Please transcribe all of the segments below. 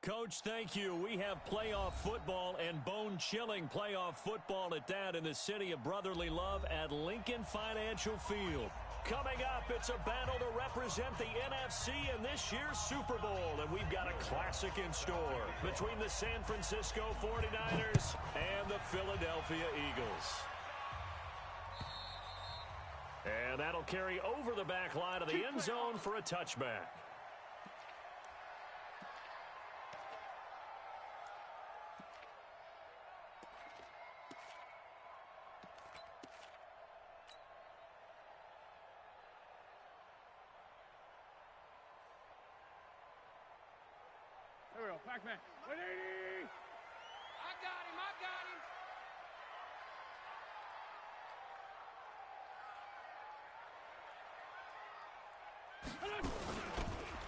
Coach, thank you. We have playoff football and bone-chilling playoff football at that in the city of brotherly love at Lincoln Financial Field. Coming up, it's a battle to represent the NFC in this year's Super Bowl, and we've got a classic in store between the San Francisco 49ers and the Philadelphia Eagles. And that'll carry over the back line of the end zone for a touchback. There we go, Pac-Man. 180! I got him,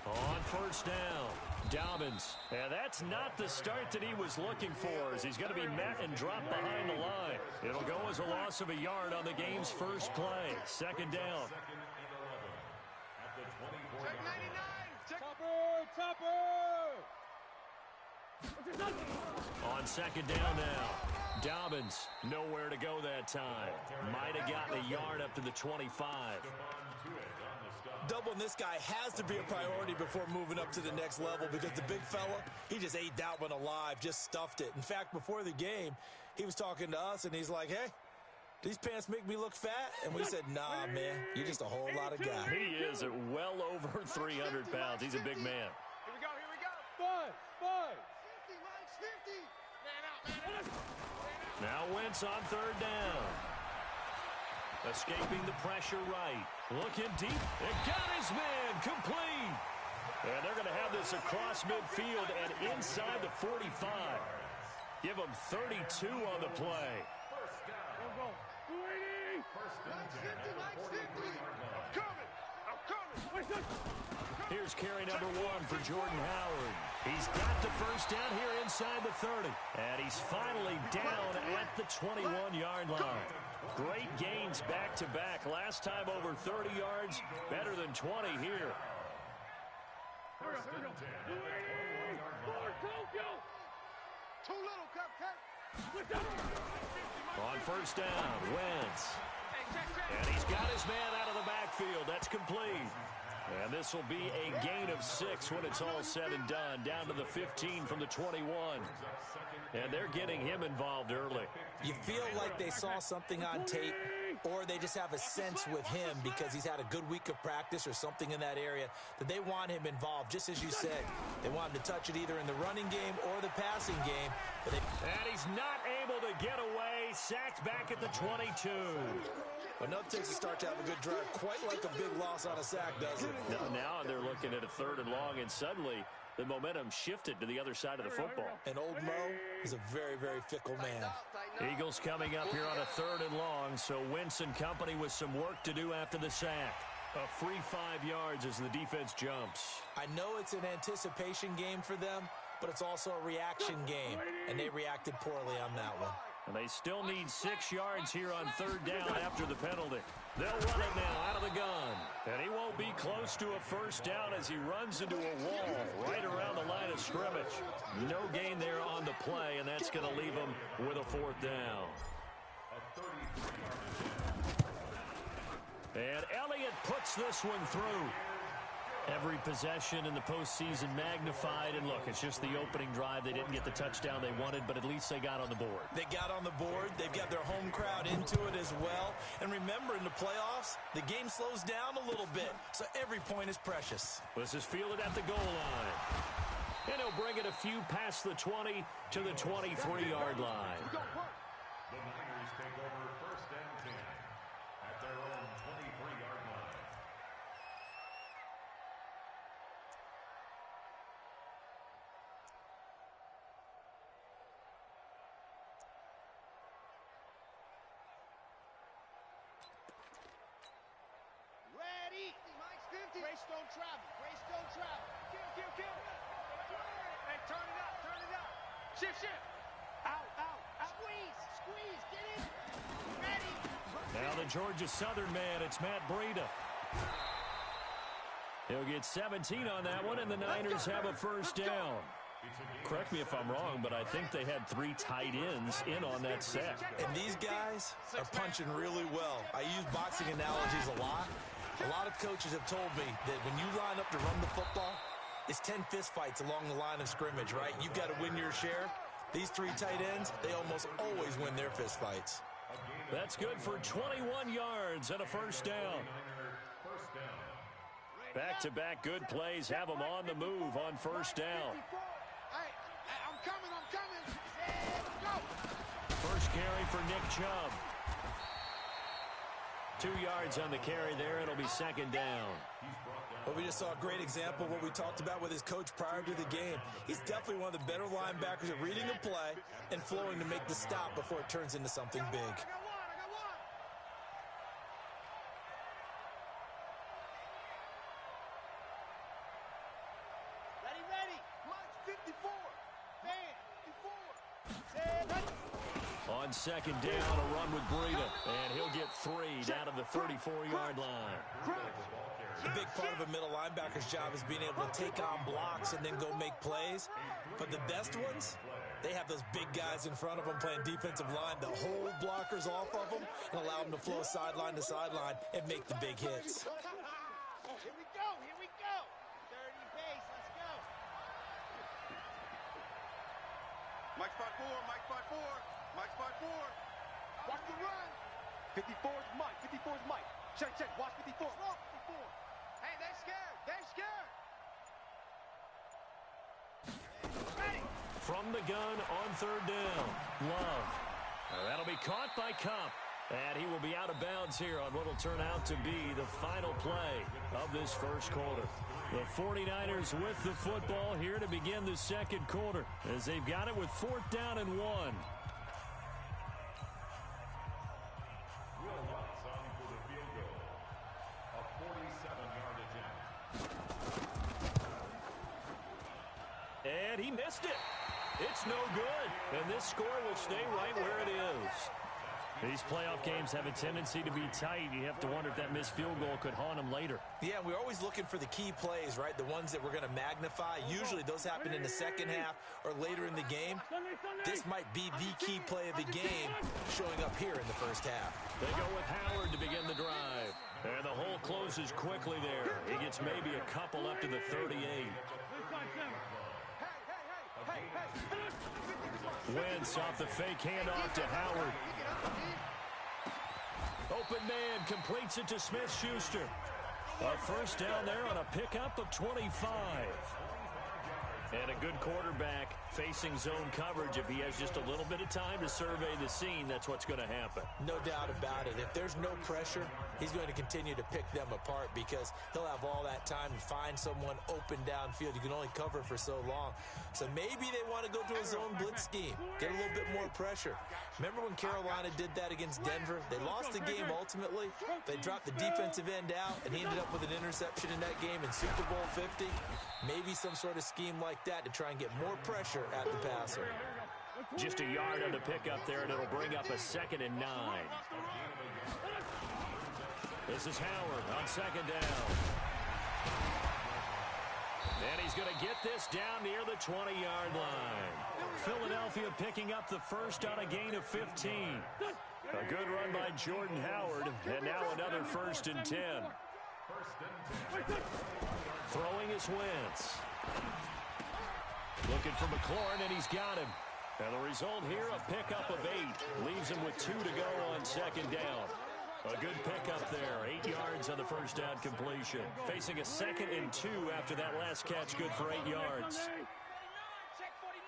On first down, Dobbins. And that's not the start that he was looking for, as he's going to be met and dropped behind the line. It'll go as a loss of a yard on the game's first play. Second down. Check 99! Topper! On second down now, Dobbins nowhere to go that time. Might have gotten a yard up to the 25. Doubling this guy has to be a priority before moving up to the next level, because the big fella, he just ate that one alive, just stuffed it. In fact, before the game, he was talking to us, and he's like, hey, these pants make me look fat? And we said, nah, man, you're just a whole lot of guy. He is at well over 300 pounds. He's a big man. Here we go. Five! 50, Mike's 50! Man out. Now Wentz on third down. Escaping the pressure right. Looking deep. And got his man. Complete. And they're going to have this across midfield and inside the 45. Give them 32 on the play. Go. 280! Mike's 50! I'm coming! Here's carry number 1 for Jordan Howard. He's got the first down here inside the 30. And he's finally down at the 21-yard line. Great gains back-to-back. Last time over 30 yards, better than 20 here. Here we go. 280! For Tokyo! Too little, Cupcake! On first down, Wentz. And he's got his man out of the backfield. That's complete. And this will be a gain of 6 when it's all said and done. Down to the 15 from the 21. And they're getting him involved early. You feel like they saw something on tape, or they just have a sense with him because he's had a good week of practice or something in that area that they want him involved, just as you said. They want him to touch it either in the running game or the passing game. And he's not able to get away. Sacked back at the 22. But nothing takes a start to have a good drive, quite like a big loss on a sack, does it? Now they're looking at a third and long, and suddenly the momentum shifted to the other side of the football. And old Mo is a very, very fickle man. Eagles coming up here on a third and long, so Wentz and company with some work to do after the sack. A free 5 yards as the defense jumps. I know it's an anticipation game for them, but it's also a reaction game, and they reacted poorly on that one. And they still need 6 yards here on third down after the penalty. They'll run it now out of the gun. And he won't be close to a first down as he runs into a wall right around the line of scrimmage. No gain there on the play, and that's going to leave him with a fourth down. And Elliott puts this one through. Every possession in the postseason magnified. And look, it's just the opening drive. They didn't get the touchdown they wanted, but at least they got on the board. They got on the board. They've got their home crowd into it as well. And remember, in the playoffs, the game slows down a little bit, so every point is precious. This is fielded at the goal line. And he'll bring it a few past the 20 to the 23-yard line. The Niners take over first and 10 at their own 23-yard line. Ready! Mike's 50! Grace don't travel. Kill. Hey, turn it up. Shift. Out. Squeeze, get in. Ready! Now the Georgia Southern man, it's Matt Breida. He'll get 17 on that one, and the Niners have a first down. Correct me if I'm wrong, but I think they had 3 tight ends in on that set. And these guys are punching really well. I use boxing analogies a lot. A lot of coaches have told me that when you line up to run the football, it's 10 fist fights along the line of scrimmage, right? You've got to win your share. These 3 tight ends, they almost always win their fist fights. That's good for 21 yards and a first down. Back-to-back good plays have them on the move on first down. Hey, I'm coming. Go. First carry for Nick Chubb. 2 yards on the carry there. It'll be second down. Well, we just saw a great example of what we talked about with his coach prior to the game. He's definitely one of the better linebackers at reading a play and flowing to make the stop before it turns into something big. I got one. Ready. March 54. Man, 54. On second down, a run with Breida. And he'll get 3 down to the 34-yard line. A big part of a middle linebacker's job is being able to take on blocks and then go make plays. But the best ones, they have those big guys in front of them playing defensive line to hold blockers off of them and allow them to flow sideline to sideline and make the big hits. Here we go. 30 base, let's go. Mike spot 4. Watch the run. 54 is Mike. Check. Watch 54. Hey, they're scared. From the gun on third down, Love. That'll be caught by Kupp. And he will be out of bounds here on what will turn out to be the final play of this first quarter. The 49ers with the football here to begin the second quarter as they've got it with 4th down and 1. And he missed it. It's no good. And this score will stay right where it is. These playoff games have a tendency to be tight. You have to wonder if that missed field goal could haunt them later. Yeah, we're always looking for the key plays, right? The ones that we're going to magnify. Usually those happen in the second half or later in the game. This might be the key play of the game showing up here in the first half. They go with Howard to begin the drive. And the hole closes quickly there. He gets maybe a couple up to the 38. Wentz off the fake handoff to Howard. Open man completes it to Smith-Schuster. A first down there on a pickup of 25. And a good quarterback facing zone coverage. If he has just a little bit of time to survey the scene, that's what's going to happen. No doubt about it. If there's no pressure, he's going to continue to pick them apart because he'll have all that time to find someone open downfield. You can only cover for so long. So maybe they want to go to a zone blitz scheme, get a little bit more pressure. Remember when Carolina did that against Denver? They lost the game ultimately. They dropped the defensive end out, and he ended up with an interception in that game in Super Bowl 50. Maybe some sort of scheme like that to try and get more pressure at the passer. Just a yard on the pickup there, and it'll bring up a 2nd and 9. This is Howard on second down. And he's going to get this down near the 20-yard line. Philadelphia picking up the first on a gain of 15. A good run by Jordan Howard, and now another 1st and 10. Throwing is Wentz. Looking for McLaurin, and he's got him. And the result here, a pickup of 8. Leaves him with 2 to go on second down. A good pickup there. 8 yards on the first down completion. Facing a 2nd and 2 after that last catch. Good for 8 yards. Check 49.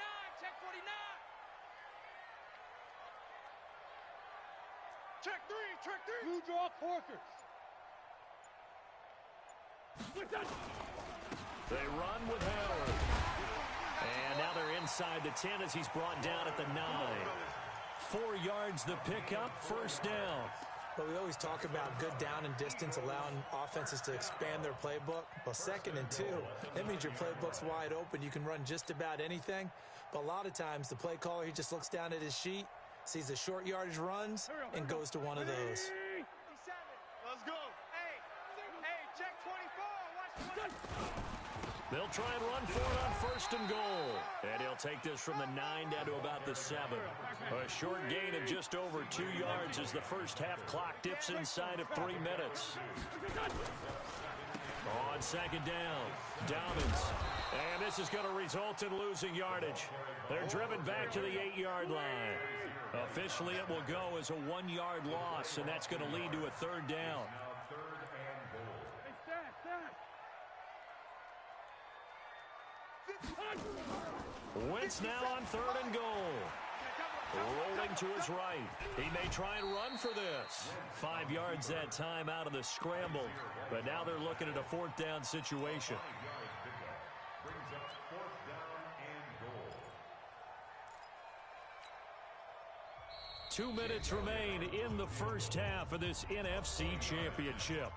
Check 3. Blue draw Corkers. They run with Howard. And now they're inside the 10 as he's brought down at the 9. 4 yards the pickup, first down. Well, we always talk about good down and distance, allowing offenses to expand their playbook. Well, 2nd and 2, that means your playbook's wide open. You can run just about anything. But a lot of times, the play caller, he just looks down at his sheet, sees the short yardage runs, and goes to one of those. 57. Let's go. Hey, check 24. Watch 20. They'll try and run for it on 1st and goal. And he'll take this from the 9 down to about the 7. A short gain of just over 2 yards as the first half clock dips inside of 3 minutes. On 2nd down, Dobbins. And this is going to result in losing yardage. They're driven back to the 8-yard line. Officially, it will go as a 1-yard loss, and that's going to lead to a 3rd down. Wentz now on 3rd and goal. Rolling to his right. He may try and run for this. 5 yards that time out of the scramble. But now they're looking at a 4th down situation. 2 minutes remain in the first half of this NFC Championship.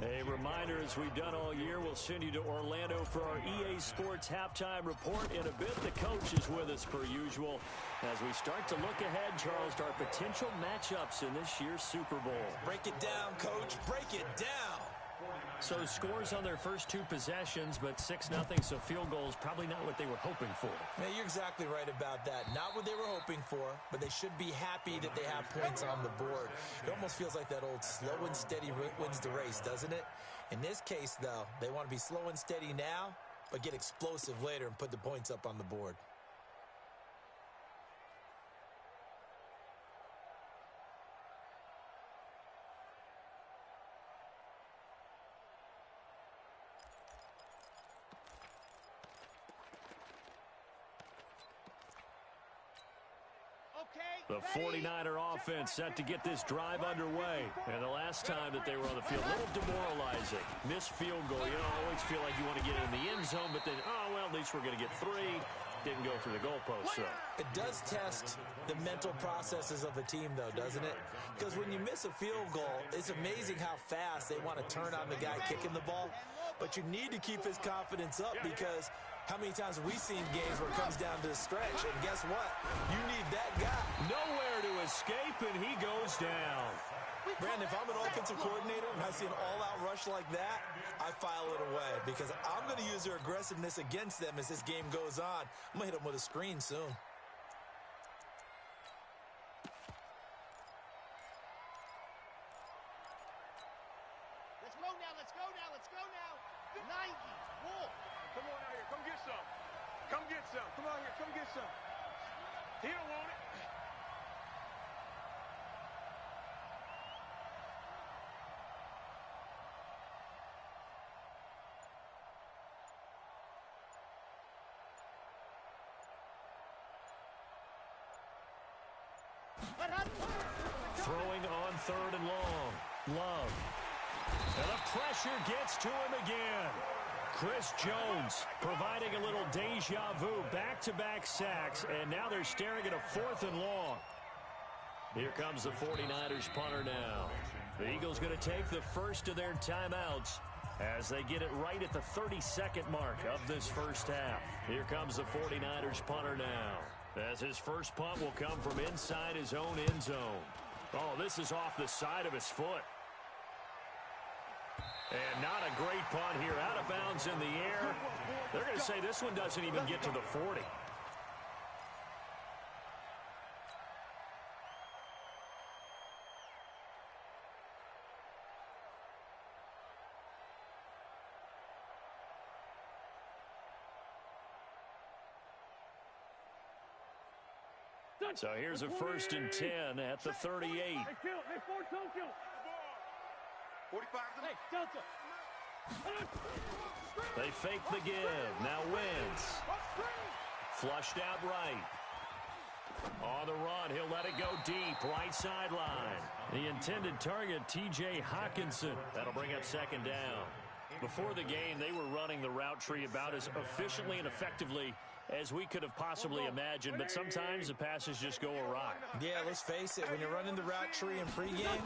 A reminder, as we've done all year, we'll send you to Orlando for our EA Sports halftime report. In a bit, the coach is with us per usual. As we start to look ahead, Charles, to our potential matchups in this year's Super Bowl. Break it down, Coach. Break it down. So scores on their first 2 possessions, but 6-0, so field goals probably not what they were hoping for. Yeah, you're exactly right about that. Not what they were hoping for, but they should be happy that they have points on the board. It almost feels like that old slow and steady wins the race, doesn't it? In this case, though, they want to be slow and steady now, but get explosive later and put the points up on the board. The 49er offense set to get this drive underway. And the last time that they were on the field, a little demoralizing. Missed field goal. You don't always feel like you want to get in the end zone, but then, oh, well, at least we're going to get 3. Didn't go through the goalpost, so. It does test the mental processes of a team, though, doesn't it? Because when you miss a field goal, it's amazing how fast they want to turn on the guy kicking the ball. But you need to keep his confidence up, because how many times have we seen games where it comes down to the stretch? And guess what? You need that guy. Nowhere to escape, and he goes down. Brandon, if I'm an offensive coordinator and I see an all-out rush like that, I file it away, because I'm going to use their aggressiveness against them as this game goes on. I'm going to hit them with a screen soon. Let's go now, let's go now, let's go now. 90, Wolf. Come on out here, come get some. Come get some. Come out here, come get some. He don't want it. Throwing on 3rd and long. Love. And the pressure gets to him again. Chris Jones providing a little deja vu. Back-to-back sacks, and now they're staring at a 4th and long. Here comes the 49ers punter now. The Eagles going to take the first of their timeouts as they get it right at the 32nd mark of this first half. Here comes the 49ers punter now, as his first punt will come from inside his own end zone. Oh, this is off the side of his foot. And not a great punt here. Out of bounds in the air. They're going to say this one doesn't even get to the 40. So here's a 1st and 10 at the 38. Hey, Ford, don't kill. 45 They fake the give. Now Wentz. Flushed out right. On the run, he'll let it go deep. Right sideline. The intended target, T.J. Hawkinson. That'll bring up 2nd down. Before the game, they were running the route tree about as efficiently and effectively as we could have possibly imagined, but sometimes the passes just go awry. Yeah, let's face it, when you're running the route tree in pregame,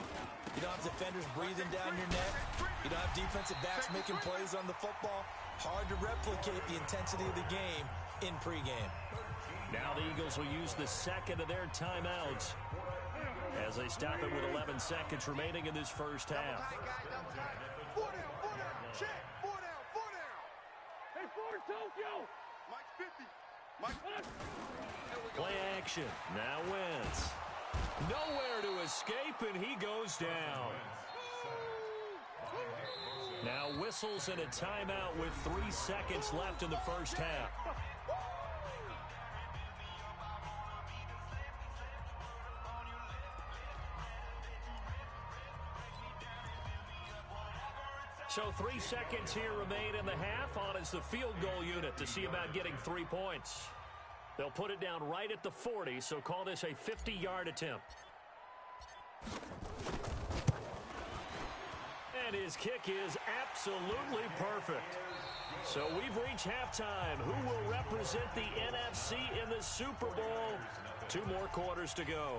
you don't have defenders breathing down your neck. You don't have defensive backs making plays on the football. Hard to replicate the intensity of the game in pregame. Now the Eagles will use the 2nd of their timeouts as they stop it with 11 seconds remaining in this first half. 4 down. Check. 4 down. 4 down. Hey, forward Tokyo. Mike's 50. Mike. Play action. Now Wentz. Nowhere to escape, and he goes down. Now whistles and a timeout with 3 seconds left in the first half. So 3 seconds here remain in the half. On is the field goal unit to see about getting 3 points. They'll put it down right at the 40, so call this a 50-yard attempt. And his kick is absolutely perfect. So we've reached halftime. Who will represent the NFC in the Super Bowl? 2 more quarters to go.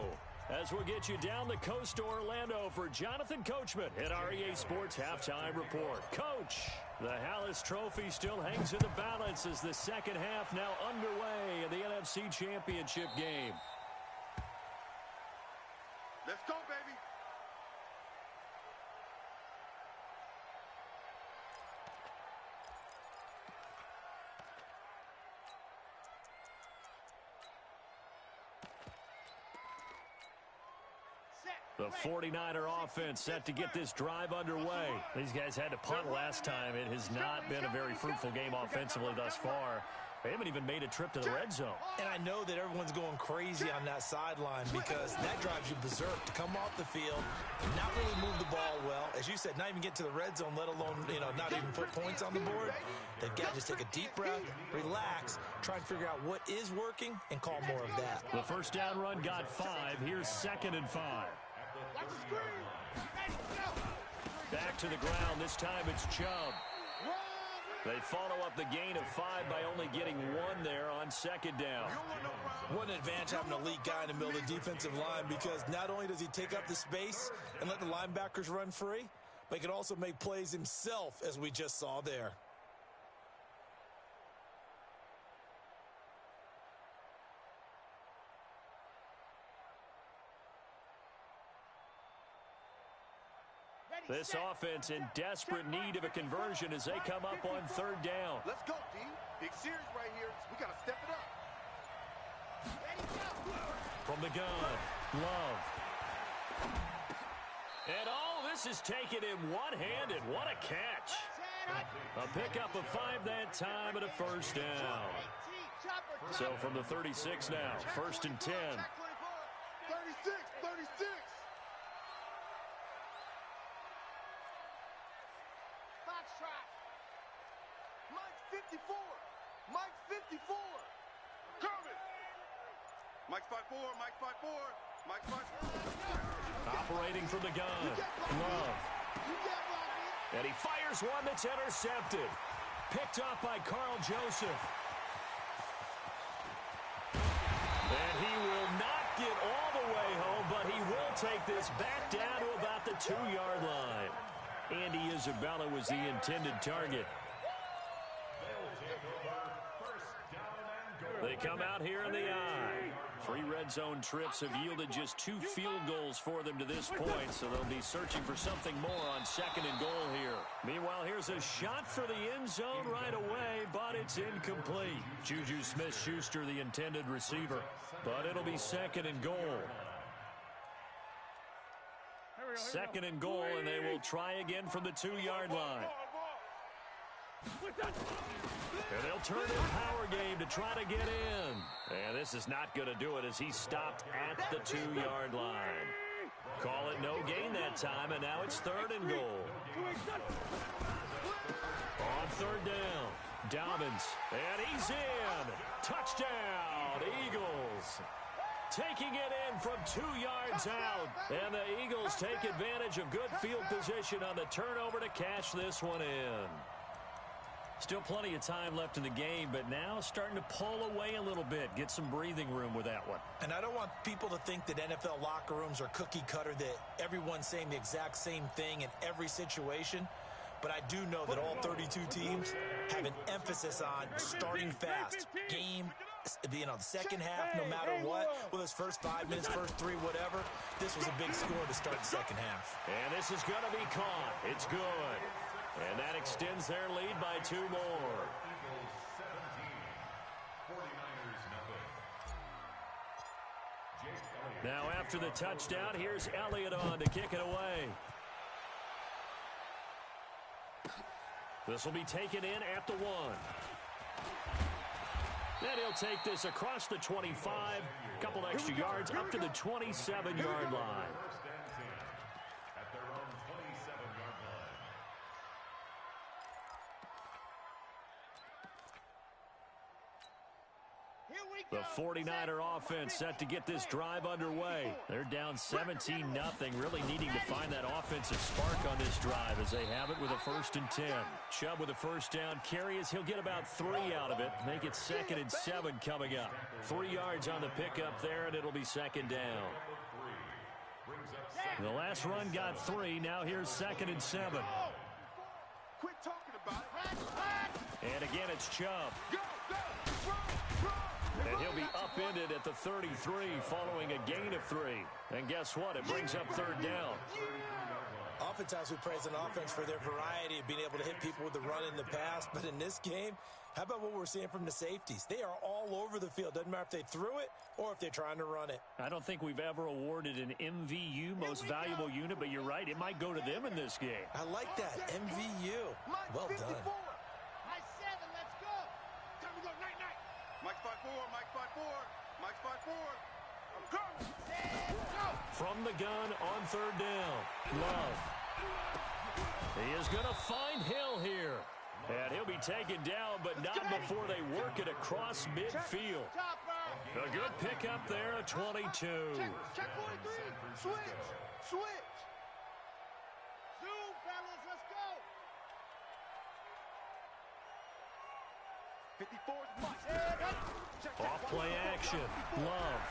As we'll get you down the coast to Orlando for Jonathan Coachman at our EA Sports Halftime Report. Coach, the Hallis Trophy still hangs in the balance as the second half now underway in the NFC Championship game. Let's go, baby. The 49er offense set to get this drive underway. These guys had to punt last time. It has not been a very fruitful game offensively thus far. They haven't even made a trip to the red zone. And I know that everyone's going crazy on that sideline because that drives you berserk to come off the field, not really move the ball well. As you said, not even get to the red zone, let alone, not even put points on the board. They've got to just take a deep breath, relax, try and figure out what is working, and call more of that. The first down run got 5. Here's 2nd and 5. Back to the ground. This time it's Chubb. They follow up the gain of 5 by only getting 1 there on 2nd down. What an advantage having an elite guy in the middle of the defensive line, because not only does he take up the space and let the linebackers run free, but he can also make plays himself, as we just saw there. This offense in desperate need of a conversion as they come up on 3rd down. Let's go, D. Big series right here. We got to step it up. From the gun, Love. And this is taken in one-handed. What a catch. A pickup of 5 that time and a first down. So from the 36 now, 1st and 10. 36. Mike's 54. Coming. Mike's 5'4". Mike's 5'4". Operating from the gun. Love. And he fires one that's intercepted. Picked up by Carl Joseph. And he will not get all the way home, but he will take this back down to about the 2-yard line. Andy Isabella was the intended target. They come out here in the eye. 3 red zone trips have yielded just 2 field goals for them to this point, so they'll be searching for something more on 2nd and goal here. Meanwhile, here's a shot for the end zone right away, but it's incomplete. Juju Smith-Schuster, the intended receiver, but it'll be 2nd and goal. 2nd and goal, and they will try again from the 2-yard line. And they'll turn their power game to try to get in. And this is not going to do it as he stopped at the 2-yard line. Call it no gain that time, and now it's 3rd and goal. On 3rd down, Dobbins, and he's in. Touchdown, Eagles. Taking it in from 2 yards out. And the Eagles take advantage of good field position on the turnover to cash this one in. Still plenty of time left in the game, but now starting to pull away a little bit, get some breathing room with that one. And I don't want people to think that NFL locker rooms are cookie cutter, that everyone's saying the exact same thing in every situation. But I do know that all 32 teams have an emphasis on starting fast. Game, the second half, no matter what, whether it's first 5 minutes, first 3, whatever, this was a big score to start the second half. And this is going to be caught. It's good. And that extends their lead by 2 more. Eagles 17, 49ers nothing. Jake Elliott. Now after the touchdown, here's Elliott on to kick it away. This will be taken in at the 1. Then he'll take this across the 25, couple extra yards up to the 27-yard line. First and 10 at their own 27-yard line. Here we The go. 49er offense set to get this drive underway. They're down 17-0, really needing to find that offensive spark on this drive as they have it with a 1st and 10. Chubb with a first down carry as he'll get about 3 out of it. Make it 2nd and 7 coming up. 3 yards on the pickup there, and it'll be 2nd down. The last run got 3. Now here's 2nd and 7. Quit talking about it. And again, it's Chubb. Go, go, run, run. And he'll be upended at the 33 following a gain of 3. And guess what? It brings up 3rd down. Oftentimes we praise an offense for their variety of being able to hit people with the run in the pass. But in this game, how about what we're seeing from the safeties? They are all over the field. Doesn't matter if they threw it or if they're trying to run it. I don't think we've ever awarded an MVU, most valuable unit, but you're right. It might go to them in this game. I like that. MVU. Well done. High 7, let's go. Time to go, night, night. Mike 5-4, Mike 5-4, Mike 5-4. I'm coming. Set, go. From the gun on 3rd down. Love. He is going to find Hill here. And he'll be taken down, but not before they work it across midfield. Topper. A good pickup there, a 22. Check 43. Switch. Switch. Zoom, fellas, let's go. 54 is Mike. Check, check. Off play action. Love.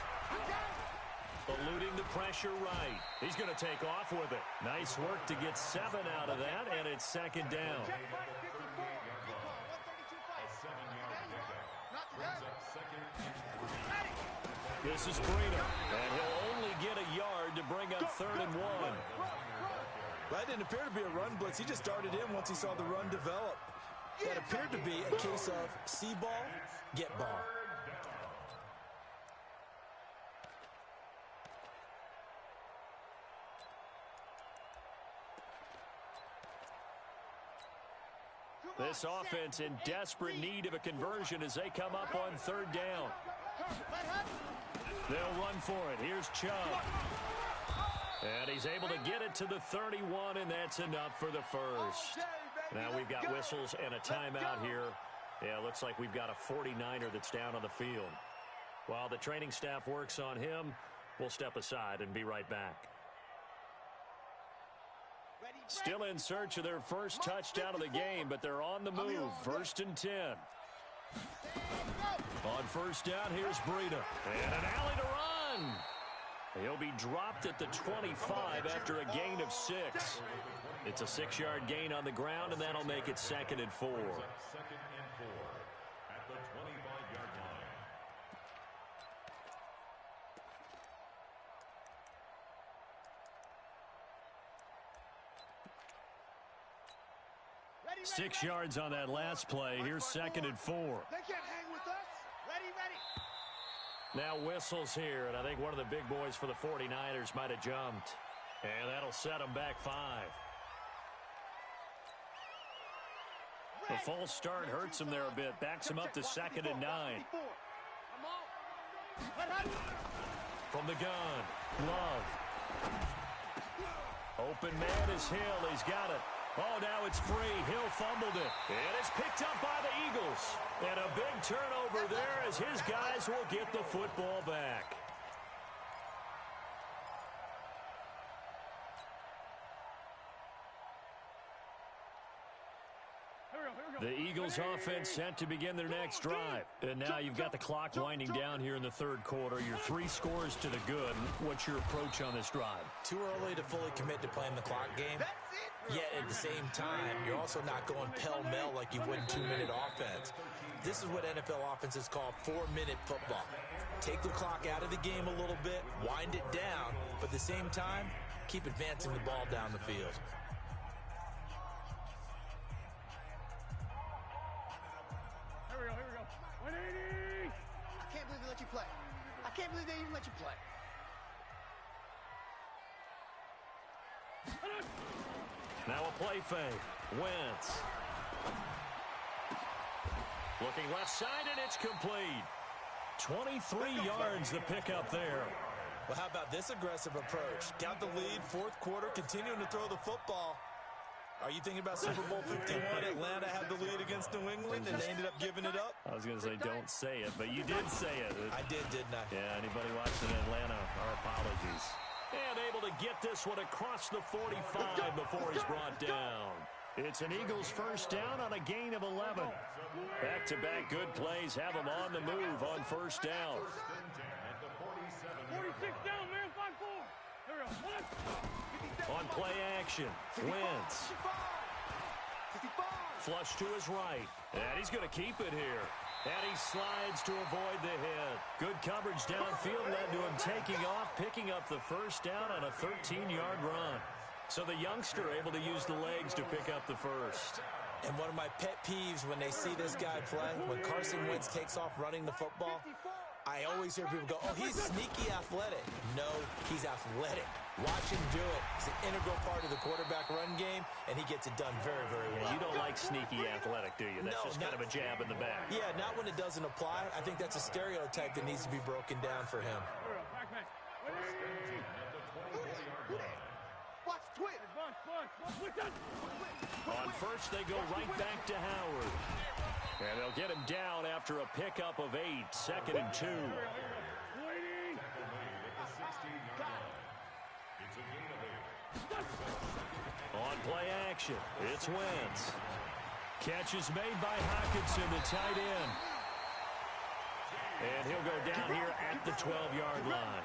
Eluding the pressure right. He's going to take off with it. Nice work to get 7 out of that, and it's 2nd down. Check back, 54. Good call, 132 fight. 7-yard pickup. Not Brings today. up 2nd and 3. Ready. This is Breida, and he'll only get a yard to bring up 3rd and 1. That didn't appear to be a run blitz. He just darted in once he saw the run develop. That appeared to be a case of see ball, get ball. This offense in desperate need of a conversion as they come up on 3rd down. They'll run for it. Here's Chubb. And he's able to get it to the 31, and that's enough for the first. Now we've got whistles and a timeout here. Yeah, looks like we've got a 49er that's down on the field. While the training staff works on him, we'll step aside and be right back. Still in search of their first touchdown of the game, but they're on the move. 1st and 10. On 1st down, here's Breida. And an alley to run. He'll be dropped at the 25 after a gain of 6. It's a 6-yard gain on the ground, and that'll make it 2nd and 4. 2nd and 4 at the 25-yard line. Ready, 6 yards on that last play. Here's 2nd and 4. They can't hang with us. Ready, ready. Now whistles here, and I think one of the big boys for the 49ers might have jumped. And that'll set them back 5. The false start hurts him there a bit. Backs him up to 2nd and 9. From the gun, Love. Open man is Hill. He's got it. Oh, now it's free. Hill fumbled it. And it's picked up by the Eagles. And a big turnover there as his guys will get the football back. The Eagles offense set to begin their next drive. And now you've got the clock winding down here in the 3rd quarter. Your 3 scores to the good. What's your approach on this drive? Too early to fully commit to playing the clock game. Yet at the same time, you're also not going pell-mell like you would in 2-minute offense. This is what NFL offenses call 4-minute football. Take the clock out of the game a little bit, wind it down, but at the same time, keep advancing the ball down the field. play. Now a play fake. Wentz. Looking left side, and it's complete. 23 yards the pickup there. Well, how about this aggressive approach? Got the lead, fourth quarter, continuing to throw the football. Are you thinking about Super Bowl 51? Atlanta had the lead against New England, and they ended up giving it up? I was going to say don't say it, but you did say it. I did, didn't I? Yeah, anybody watching Atlanta, our apologies. And able to get this one across the 45 before he's brought down. It's an Eagles first down on a gain of 11. Back-to-back good plays have them on the move on first down. 46 down, man, 5-4. Here we go. On play action, Wentz. Flush to his right. And he's going to keep it here. And he slides to avoid the hit. Good coverage downfield led to him taking off, picking up the first down on a 13-yard run. So the youngster able to use the legs to pick up the first. And one of my pet peeves when they see this guy play, when Carson Wentz takes off running the football, I always hear people go, oh, he's sneaky athletic. No, he's athletic. Watch him do it. It's an integral part of the quarterback run game, and he gets it done very, very well. Yeah, you don't like sneaky athletic, do you? That's just kind of a jab in the back. Yeah, not when it doesn't apply. I think that's a stereotype that needs to be broken down for him. Watch twitch. On first, they go right back to Howard. And they'll get him down after a pickup of 8, 2nd and 2. On play action, it's Wentz. Catch is made by Hockenson, the tight end. And he'll go down here at the 12-yard line.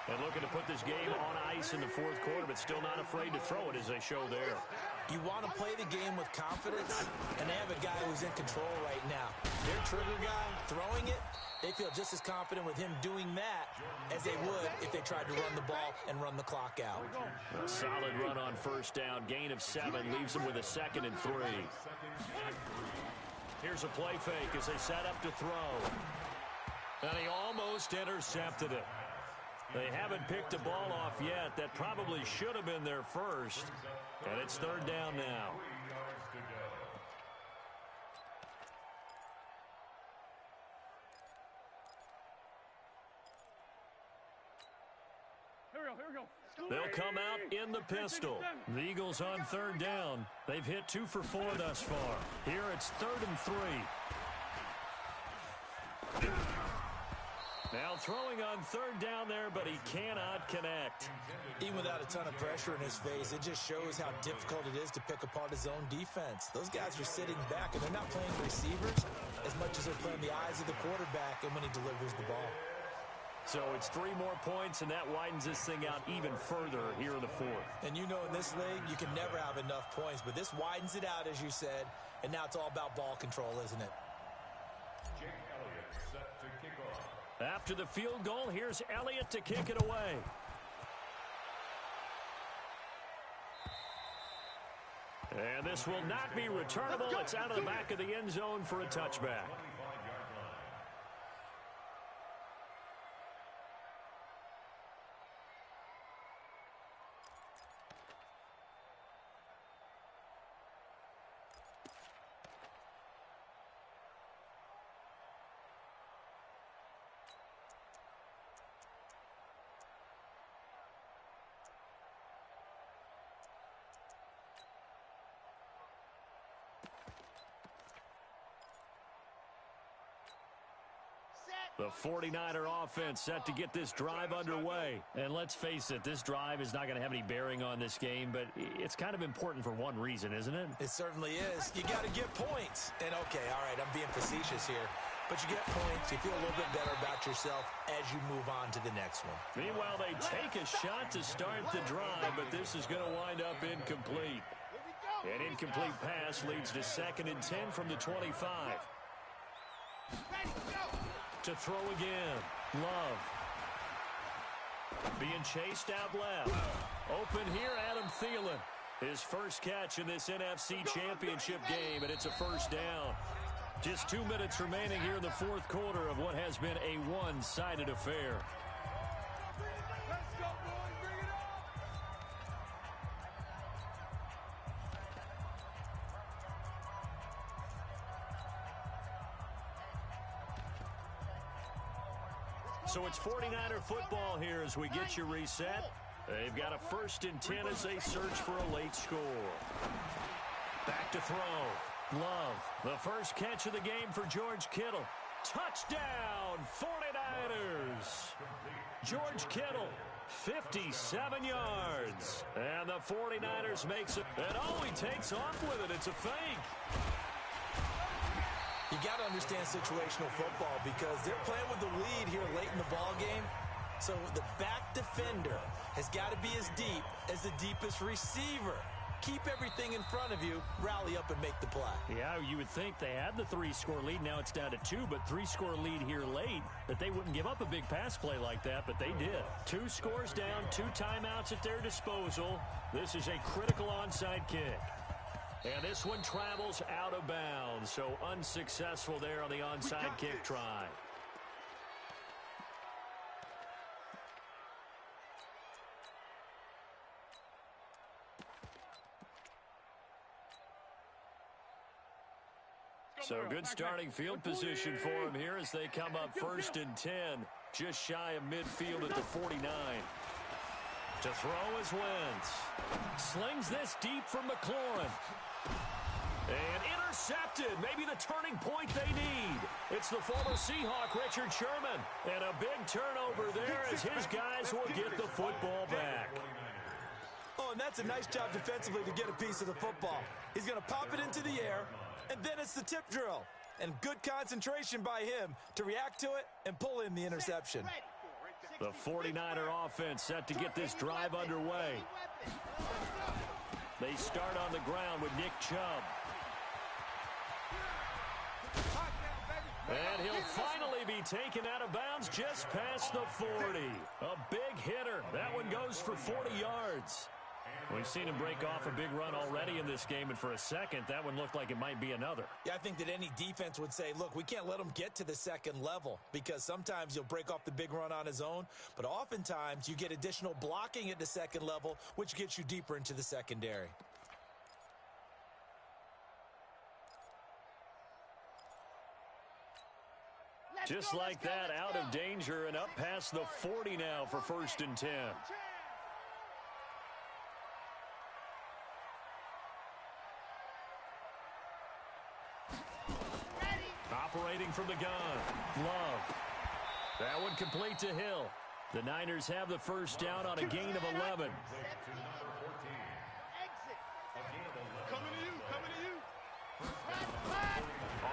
And looking to put this game on ice in the fourth quarter, but still not afraid to throw it as they show there. You want to play the game with confidence, and they have a guy who's in control right now. Their trigger guy throwing it, they feel just as confident with him doing that as they would if they tried to run the ball and run the clock out. A solid run on first down. Gain of 7 leaves them with a 2nd and 3. Here's a play fake as they set up to throw. And he almost intercepted it. They haven't picked a ball off yet. That probably should have been their first. And it's 3rd down now. Here we go. They'll come out in the pistol. The Eagles on 3rd down. They've hit 2 for 4 thus far. Here it's 3rd and 3. Now throwing on 3rd down there, but he cannot connect. Even without a ton of pressure in his face, it just shows how difficult it is to pick apart his own defense. Those guys are sitting back, and they're not playing receivers as much as they're playing the eyes of the quarterback and when he delivers the ball. So it's 3 more points, and that widens this thing out even further here in the fourth. And you know in this league, you can never have enough points, but this widens it out, as you said, and now it's all about ball control, isn't it? After the field goal, here's Elliott to kick it away. And this will not be returnable. It's out of the back of the end zone for a touchback. The 49er offense set to get this drive underway. And let's face it, this drive is not going to have any bearing on this game, but it's kind of important for one reason, isn't it? It certainly is. You got to get points. And, okay, all right, I'm being facetious here. But you get points, you feel a little bit better about yourself as you move on to the next one. Meanwhile, they take a shot to start the drive, but this is going to wind up incomplete. An incomplete pass leads to 2nd and 10 from the 25. To throw again. Love. Being chased out left. Open here, Adam Thielen. His first catch in this NFC Championship game, and it's a first down. Just 2 minutes remaining here in the fourth quarter of what has been a one-sided affair. So it's 49er football here as we get you reset. They've got a 1st and 10 as they search for a late score. Back to throw. Love, the first catch of the game for George Kittle. Touchdown, 49ers. George Kittle, 57 yards. And the 49ers makes it. And he takes off with it. It's a fake. You got to understand situational football because they're playing with the lead here late in the ball game. So the back defender has got to be as deep as the deepest receiver. Keep everything in front of you, rally up and make the play. Yeah, you would think they had the 3-score lead. Now it's down to 2, but 3-score lead here late, that they wouldn't give up a big pass play like that, but they did. 2 scores down, 2 timeouts at their disposal. This is a critical onside kick. And this one travels out of bounds, so unsuccessful there on the onside kick try. So good starting field position for him here as they come up 1st and 10, just shy of midfield at the 49. To throw is Wentz. Slings this deep from McLaurin. And intercepted. Maybe the turning point they need. It's the former Seahawk, Richard Sherman. And a big turnover there as his guys will get the football back. Oh, and that's a nice job defensively to get a piece of the football. He's going to pop it into the air, and then it's the tip drill. And good concentration by him to react to it and pull in the interception. The 49er offense set to get this drive underway. They start on the ground with Nick Chubb. And he'll finally be taken out of bounds just past the 40. A big hitter. That one goes for 40 yards. We've seen him break off a big run already in this game, and for a second, that one looked like it might be another. Yeah, I think that any defense would say, look, we can't let him get to the second level because sometimes he'll break off the big run on his own, but oftentimes you get additional blocking at the second level, which gets you deeper into the secondary. Just like that, out of danger and up past the 40 now for 1st and 10. Operating from the gun. Love. That one complete to Hill. The Niners have the first down on a gain of 11. Coming to you.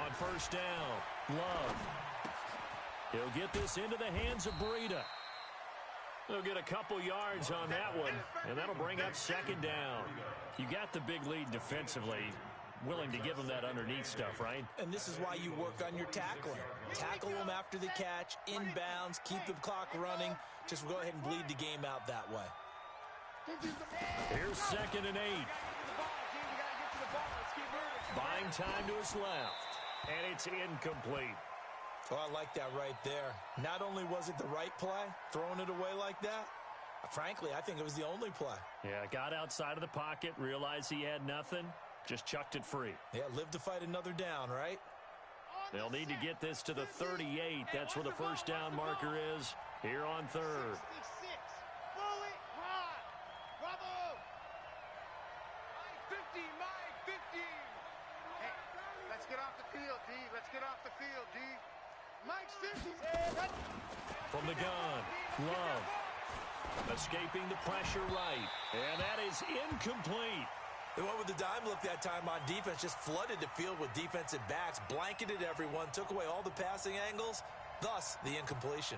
On first down, Love. He'll get this into the hands of Breida. They'll get a couple yards on that one, and that'll bring up 2nd down. You got the big lead defensively. Willing to give them that underneath stuff, right? And this is why you work on your tackling. Tackle them after the catch, inbounds, keep the clock running. Just go ahead and bleed the game out that way. Here's 2nd and 8. Buying time to his left. And it's incomplete. Oh, I like that right there. Not only was it the right play, throwing it away like that, frankly, I think it was the only play. Yeah, got outside of the pocket, realized he had nothing, just chucked it free. Yeah, live to fight another down, right? They'll need to get this to the 38. That's where the first down marker is here on 3rd. Let's get off the field, D. Let's get off the field, D. Mike's 50. From the gun, Love. Escaping the pressure right. And that is incomplete. They went with the dime look that time on defense, just flooded the field with defensive backs, blanketed everyone, took away all the passing angles, thus the incompletion.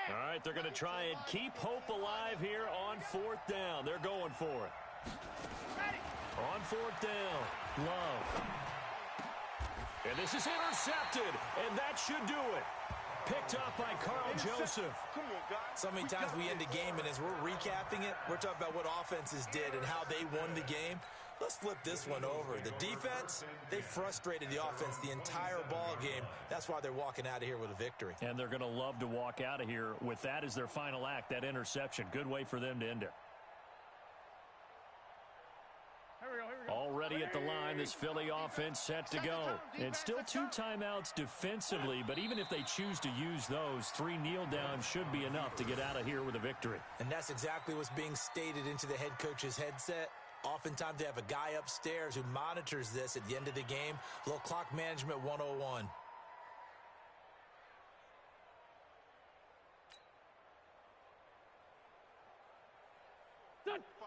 All right, they're going to try and keep hope alive here on 4th down. They're going for it. On 4th down, Love. And this is intercepted, and that should do it. Picked up by Carl Joseph. So many times we end a game, and as we're recapping it, we're talking about what offenses did and how they won the game. Let's flip this one over. The defense, they frustrated the offense the entire ball game. That's why they're walking out of here with a victory. And they're going to love to walk out of here with that as their final act, that interception. Good way for them to end it. Here we go. Already ready at the line. This Philly offense set to go. And still 2 timeouts defensively, but even if they choose to use those, 3 kneel downs should be enough to get out of here with a victory. And that's exactly what's being stated into the head coach's headset. Oftentimes they have a guy upstairs who monitors this at the end of the game. A little clock management 101.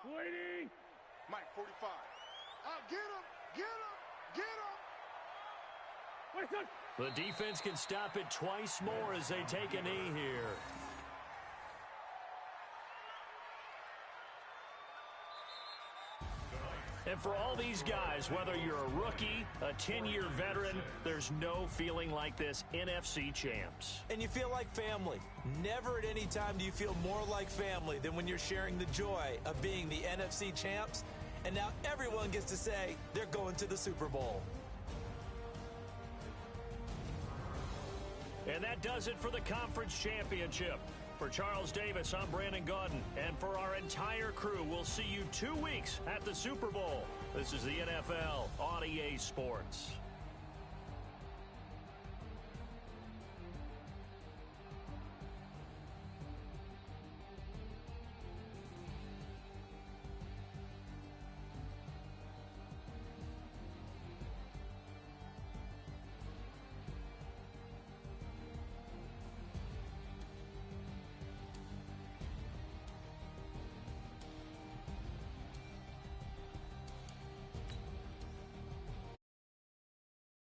Waiting. Mike, 45. Get him! Get him! Get him! The defense can stop it twice more as they take a knee here. And for all these guys, whether you're a rookie, a 10-year veteran, there's no feeling like this NFC champs. And you feel like family. Never at any time do you feel more like family than when you're sharing the joy of being the NFC champs. And now everyone gets to say they're going to the Super Bowl. And that does it for the conference championship. For Charles Davis, I'm Brandon Gaudin. And for our entire crew, we'll see you 2 weeks at the Super Bowl. This is the NFL on EA Sports.